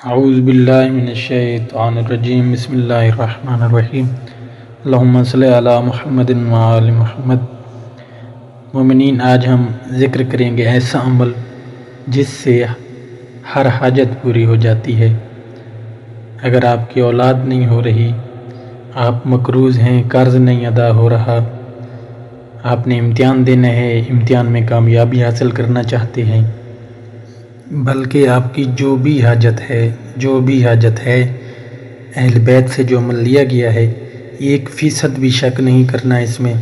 اعوذ باللہ من الشیطان الرجیم بسم اللہ الرحمن الرحیم اللہم صلی علی محمد وآل محمد۔ مومنین، آج ہم ذکر کریں گے ایسا عمل جس سے ہر حاجت پوری ہو جاتی ہے۔ اگر آپ کی اولاد نہیں ہو رہی، آپ مقروض ہیں، قرض نہیں ادا ہو رہا، آپ نے امتحان دینا ہے، امتحان میں کامیابی حاصل کرنا چاہتے ہیں، بلکہ آپ کی جو بھی حاجت ہے اہل بیت سے جو عمل لیا گیا ہے 1% بھی شک نہیں کرنا اس میں،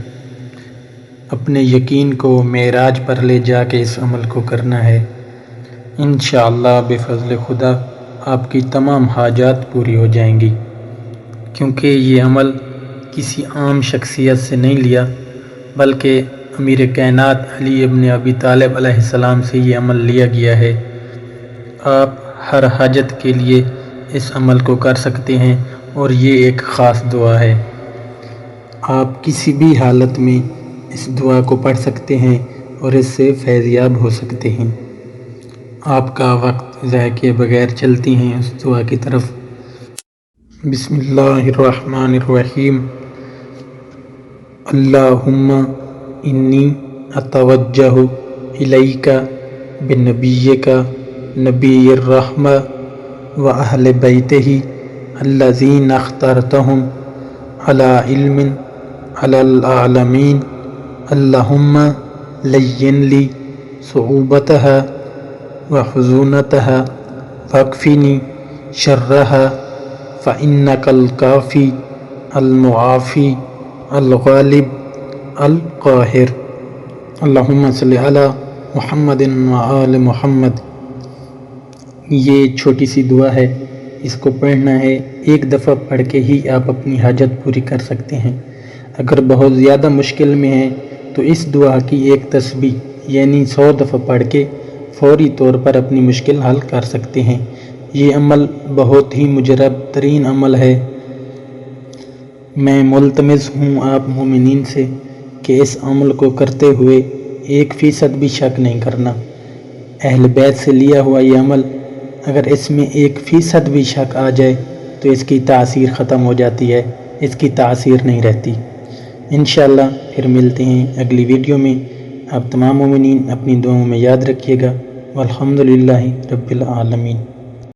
اپنے یقین کو معراج پر لے جا کے اس عمل کو کرنا ہے۔ انشاءاللہ بفضل خدا آپ کی تمام حاجات پوری ہو جائیں گی، کیونکہ یہ عمل کسی عام شخصیت سے نہیں لیا، بلکہ امیر کائنات علی ابن ابی طالب علیہ السلام سے یہ عمل لیا گیا ہے۔ آپ ہر حاجت کے لیے اس عمل کو کر سکتے ہیں اور یہ ایک خاص دعا ہے۔ آپ کسی بھی حالت میں اس دعا کو پڑھ سکتے ہیں اور اس سے فیض یاب ہو سکتے ہیں۔ آپ کا وقت ضائع کیے بغیر چلتی ہیں اس دعا کی طرف۔ بسم اللہ الرحمن الرحیم۔ اللہم انی اتوجہ الیک بنبیک نبی الرحمہ واہل بیتہ الذین اخترتہم علی علم علی العالمین، اللہم لین لی صعوبتہا وخزونتہا واکفنی شرہا فإنک الکافی المعافی الغالب القاہر۔ اللہم صلی علی محمد وآل محمد۔ یہ چھوٹی سی دعا ہے، اس کو پڑھنا ہے، ایک دفعہ پڑھ کے ہی آپ اپنی حاجت پوری کر سکتے ہیں۔ اگر بہت زیادہ مشکل میں ہیں تو اس دعا کی ایک تسبیح یعنی 100 دفعہ پڑھ کے فوری طور پر اپنی مشکل حل کر سکتے ہیں۔ یہ عمل بہت ہی مجرب ترین عمل ہے۔ میں ملتمس ہوں آپ مومنین سے کہ اس عمل کو کرتے ہوئے 1% بھی شک نہیں کرنا۔ اہل بیت سے لیا ہوا یہ عمل، اگر اس میں 1% بھی شک آ جائے تو اس کی تاثیر ختم ہو جاتی ہے، اس کی تاثیر نہیں رہتی۔ انشاءاللہ پھر ملتے ہیں اگلی ویڈیو میں۔ آپ تمام مومنین اپنی دعاؤں میں یاد رکھیے گا۔ والحمدللہ رب العالمین۔